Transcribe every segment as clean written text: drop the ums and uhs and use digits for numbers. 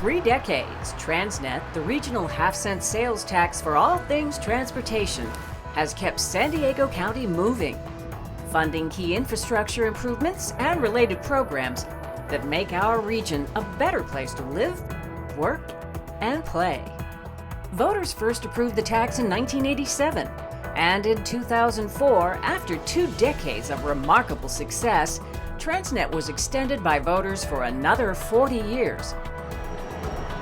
3 decades, TransNet, the regional half-cent sales tax for all things transportation, has kept San Diego County moving, funding key infrastructure improvements and related programs that make our region a better place to live, work, and play. Voters first approved the tax in 1987, and in 2004, after 2 decades of remarkable success, TransNet was extended by voters for another 40 years.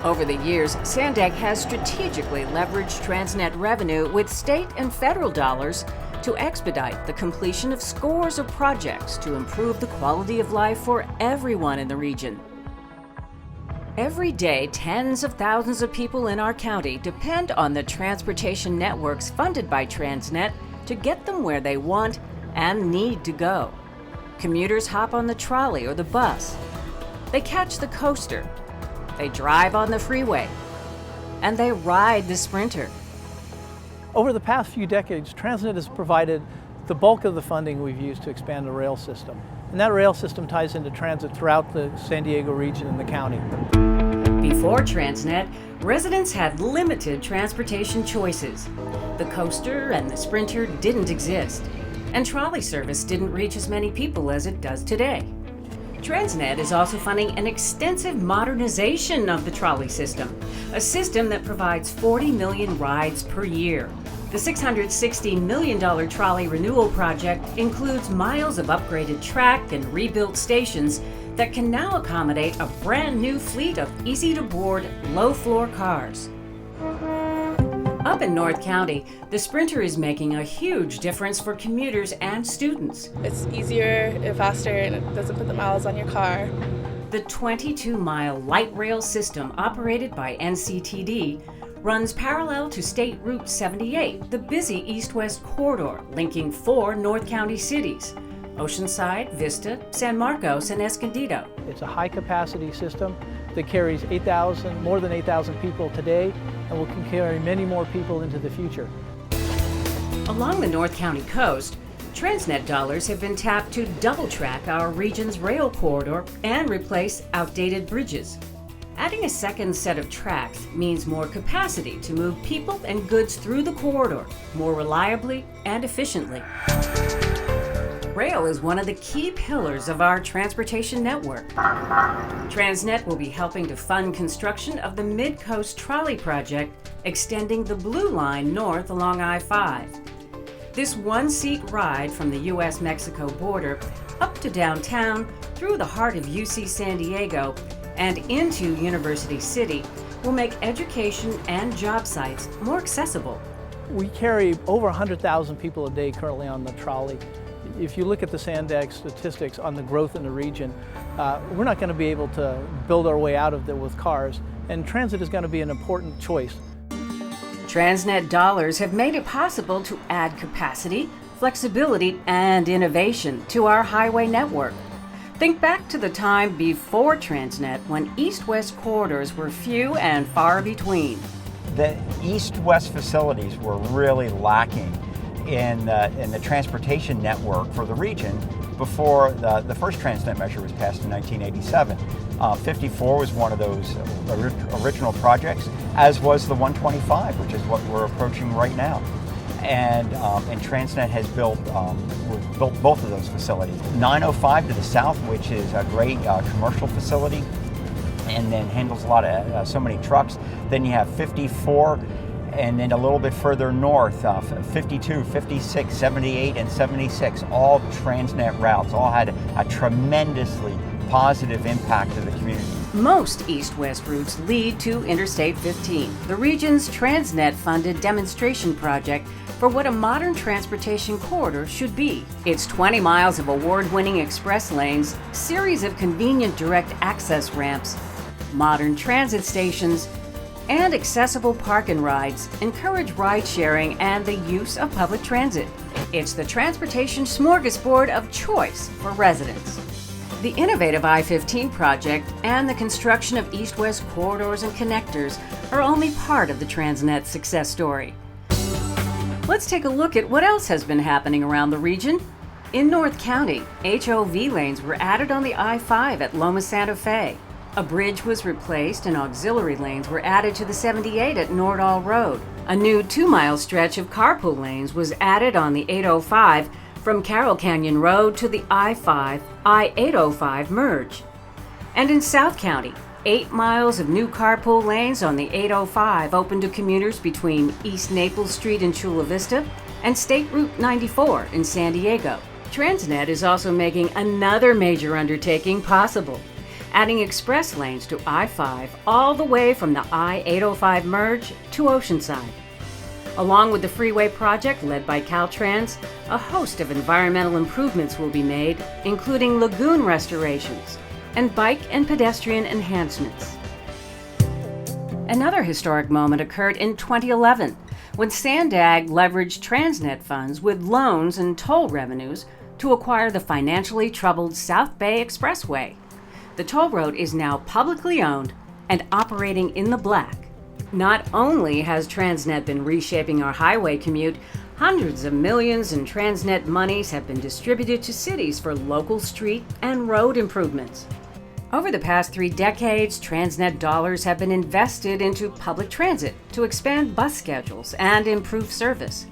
Over the years, SANDAG has strategically leveraged TransNet revenue with state and federal dollars to expedite the completion of scores of projects to improve the quality of life for everyone in the region. Every day, tens of thousands of people in our county depend on the transportation networks funded by TransNet to get them where they want and need to go. Commuters hop on the trolley or the bus. They catch the coaster. They drive on the freeway. And they ride the Sprinter. Over the past few decades, TransNet has provided the bulk of the funding we've used to expand the rail system. And that rail system ties into transit throughout the San Diego region and the county. Before TransNet, residents had limited transportation choices. The coaster and the Sprinter didn't exist, and trolley service didn't reach as many people as it does today. TransNet is also funding an extensive modernization of the trolley system, a system that provides 40 million rides per year. The $660 million trolley renewal project includes miles of upgraded track and rebuilt stations that can now accommodate a brand new fleet of easy-to-board, low-floor cars. Up in North County, the Sprinter is making a huge difference for commuters and students. It's easier and faster, and it doesn't put the miles on your car. The 22-mile light rail system operated by NCTD runs parallel to State Route 78, the busy east-west corridor linking 4 North County cities: Oceanside, Vista, San Marcos, and Escondido. It's a high-capacity system that carries more than 8,000 people today, and will carry many more people into the future. Along the North County coast, TransNet dollars have been tapped to double-track our region's rail corridor and replace outdated bridges. Adding a second set of tracks means more capacity to move people and goods through the corridor more reliably and efficiently. Rail is one of the key pillars of our transportation network. TransNet will be helping to fund construction of the Mid-Coast Trolley Project, extending the Blue Line north along I-5. This one-seat ride from the U.S.-Mexico border up to downtown, through the heart of UC San Diego, and into University City will make education and job sites more accessible. We carry over 100,000 people a day currently on the trolley. If you look at the SANDAG statistics on the growth in the region, we're not going to be able to build our way out of there with cars, and transit is going to be an important choice. TransNet dollars have made it possible to add capacity, flexibility, and innovation to our highway network. Think back to the time before TransNet, when east-west corridors were few and far between. The east-west facilities were really lacking in the transportation network for the region before the first TransNet measure was passed in 1987. 54 was one of those original projects, as was the 125, which is what we're approaching right now. And TransNet has built both of those facilities. 905 to the south, which is a great commercial facility, and then handles a lot of so many trucks. Then you have 54. And then a little bit further north, 52, 56, 78, and 76, all TransNet routes, all had a tremendously positive impact to the community. Most east-west routes lead to Interstate 15, the region's TransNet-funded demonstration project for what a modern transportation corridor should be. It's 20 miles of award-winning express lanes, series of convenient direct access ramps, modern transit stations, and accessible park and rides encourage ride-sharing and the use of public transit. It's the transportation smorgasbord of choice for residents. The innovative I-15 project and the construction of east-west corridors and connectors are only part of the TransNet success story. Let's take a look at what else has been happening around the region. In North County, HOV lanes were added on the I-5 at Loma Santa Fe. A bridge was replaced and auxiliary lanes were added to the 78 at Nordall Road. A new 2-mile stretch of carpool lanes was added on the 805 from Carroll Canyon Road to the I-5, I-805 merge. And in South County, 8 miles of new carpool lanes on the 805 open to commuters between East Naples Street in Chula Vista and State Route 94 in San Diego. TransNet is also making another major undertaking possible, adding express lanes to I-5 all the way from the I-805 merge to Oceanside. Along with the freeway project led by Caltrans, a host of environmental improvements will be made, including lagoon restorations and bike and pedestrian enhancements. Another historic moment occurred in 2011 when SANDAG leveraged TransNet funds with loans and toll revenues to acquire the financially troubled South Bay Expressway. The toll road is now publicly owned and operating in the black. Not only has TransNet been reshaping our highway commute, hundreds of millions in TransNet monies have been distributed to cities for local street and road improvements. Over the past 3 decades, TransNet dollars have been invested into public transit to expand bus schedules and improve service.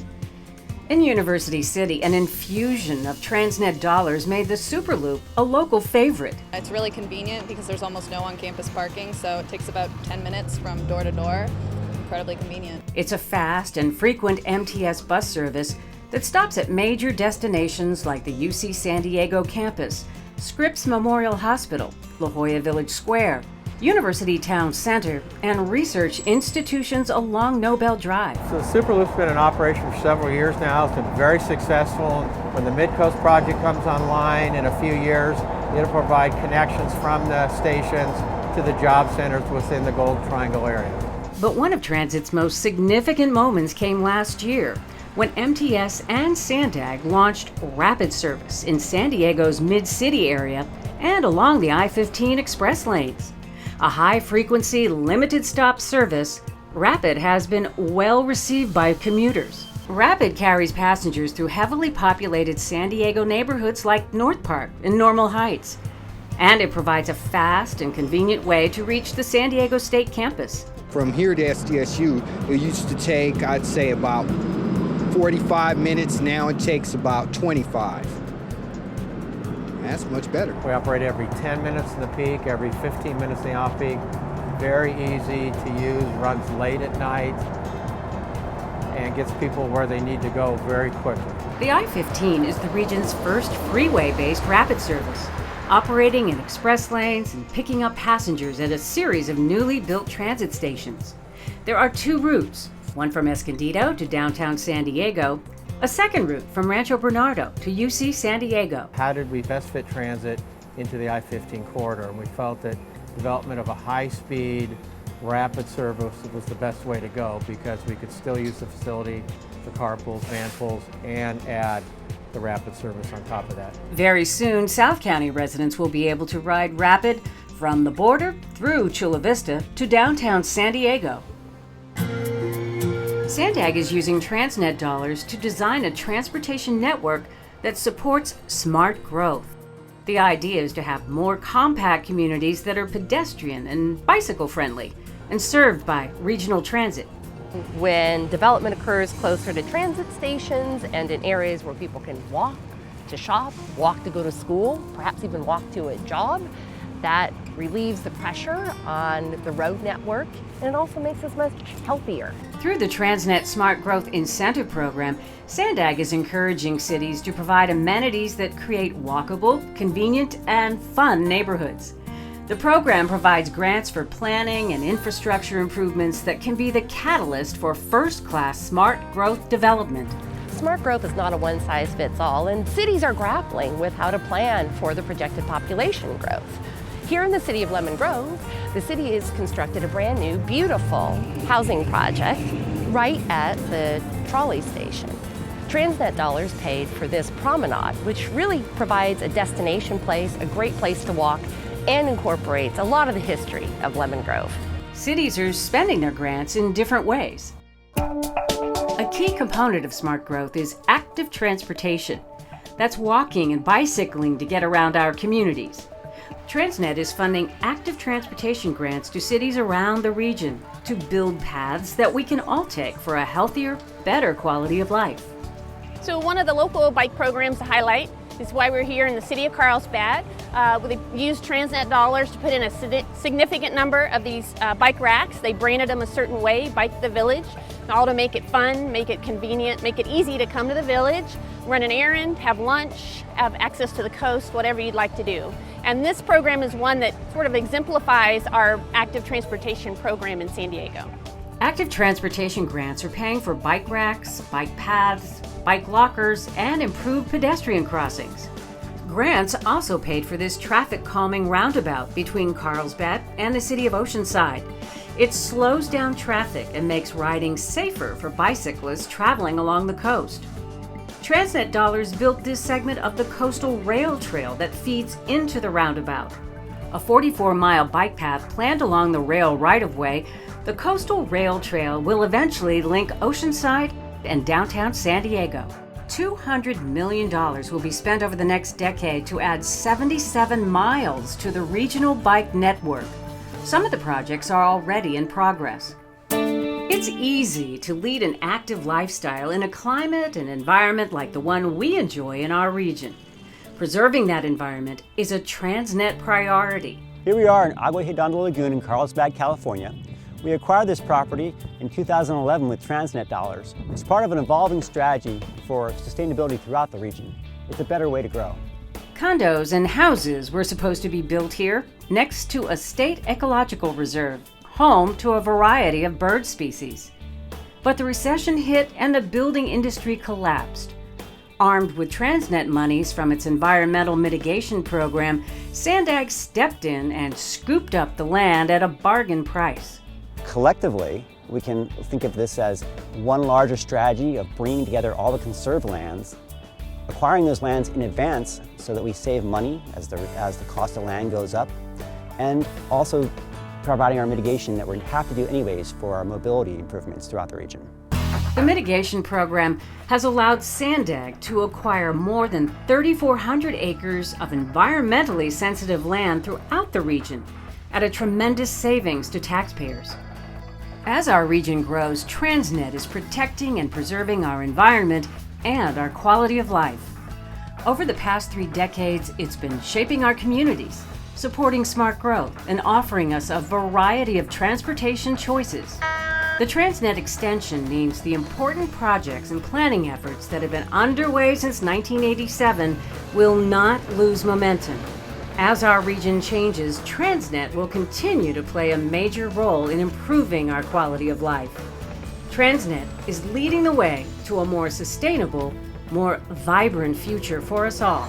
In University City, an infusion of TransNet dollars made the Superloop a local favorite. It's really convenient because there's almost no on-campus parking, so it takes about 10 minutes from door to door. Incredibly convenient. It's a fast and frequent MTS bus service that stops at major destinations like the UC San Diego campus, Scripps Memorial Hospital, La Jolla Village Square, University Town Center, and research institutions along Nobel Drive. So the Superloop's been in operation for several years now. It's been very successful. When the Midcoast project comes online in a few years, it'll provide connections from the stations to the job centers within the Golden Triangle area. But one of transit's most significant moments came last year, when MTS and SANDAG launched rapid service in San Diego's mid-city area and along the I-15 express lanes. A high-frequency, limited-stop service, Rapid has been well received by commuters. Rapid carries passengers through heavily populated San Diego neighborhoods like North Park and Normal Heights, and it provides a fast and convenient way to reach the San Diego State campus. From here to SDSU, it used to take, I'd say, about 45 minutes. Now it takes about 25. That's much better. We operate every 10 minutes in the peak, every 15 minutes in the off-peak. Very easy to use, runs late at night, and gets people where they need to go very quickly. The I-15 is the region's first freeway-based rapid service, operating in express lanes and picking up passengers at a series of newly built transit stations. There are 2 routes, one from Escondido to downtown San Diego, a second route from Rancho Bernardo to UC San Diego. How did we best fit transit into the I-15 corridor? And we felt that development of a high-speed, rapid service was the best way to go because we could still use the facility for carpools, van pools, and add the rapid service on top of that. Very soon, South County residents will be able to ride Rapid from the border through Chula Vista to downtown San Diego. SANDAG is using TransNet dollars to design a transportation network that supports smart growth. The idea is to have more compact communities that are pedestrian and bicycle friendly and served by regional transit. When development occurs closer to transit stations and in areas where people can walk to shop, walk to go to school, perhaps even walk to a job, that relieves the pressure on the road network, and it also makes us much healthier. Through the TransNet Smart Growth Incentive Program, SANDAG is encouraging cities to provide amenities that create walkable, convenient, and fun neighborhoods. The program provides grants for planning and infrastructure improvements that can be the catalyst for first-class smart growth development. Smart growth is not a one-size-fits-all, and cities are grappling with how to plan for the projected population growth. Here in the city of Lemon Grove, the city has constructed a brand new, beautiful housing project right at the trolley station. TransNet dollars paid for this promenade, which really provides a destination place, a great place to walk, and incorporates a lot of the history of Lemon Grove. Cities are spending their grants in different ways. A key component of smart growth is active transportation. That's walking and bicycling to get around our communities. TransNet is funding active transportation grants to cities around the region to build paths that we can all take for a healthier, better quality of life. So one of the local bike programs to highlight is why we're here in the city of Carlsbad. We used TransNet dollars to put in a significant number of these bike racks. They branded them a certain way, Bike the Village, all to make it fun, make it convenient, make it easy to come to the village, run an errand, have lunch, have access to the coast, whatever you'd like to do. And this program is one that sort of exemplifies our active transportation program in San Diego. Active transportation grants are paying for bike racks, bike paths, bike lockers, and improved pedestrian crossings. Grants also paid for this traffic calming roundabout between Carlsbad and the city of Oceanside. It slows down traffic and makes riding safer for bicyclists traveling along the coast. TransNet dollars built this segment of the coastal rail trail that feeds into the roundabout. A 44-mile bike path planned along the rail right-of-way, the coastal rail trail will eventually link Oceanside and downtown San Diego. $200 million will be spent over the next decade to add 77 miles to the regional bike network. Some of the projects are already in progress. It's easy to lead an active lifestyle in a climate and environment like the one we enjoy in our region. Preserving that environment is a TransNet priority. Here we are in Agua Hedonda Lagoon in Carlsbad, California. We acquired this property in 2011 with TransNet dollars. It's part of an evolving strategy for sustainability throughout the region. It's a better way to grow. Condos and houses were supposed to be built here next to a state ecological reserve, home to a variety of bird species. But the recession hit and the building industry collapsed. Armed with TransNet monies from its environmental mitigation program, SANDAG stepped in and scooped up the land at a bargain price. Collectively, we can think of this as one larger strategy of bringing together all the conserved lands, acquiring those lands in advance so that we save money as the cost of land goes up, and also providing our mitigation that we have to do anyways for our mobility improvements throughout the region. The mitigation program has allowed SANDAG to acquire more than 3,400 acres of environmentally sensitive land throughout the region at a tremendous savings to taxpayers. As our region grows, TransNet is protecting and preserving our environment and our quality of life. Over the past 3 decades, it's been shaping our communities, supporting smart growth, and offering us a variety of transportation choices. The TransNet extension means the important projects and planning efforts that have been underway since 1987 will not lose momentum. As our region changes, TransNet will continue to play a major role in improving our quality of life. TransNet is leading the way to a more sustainable, more vibrant future for us all.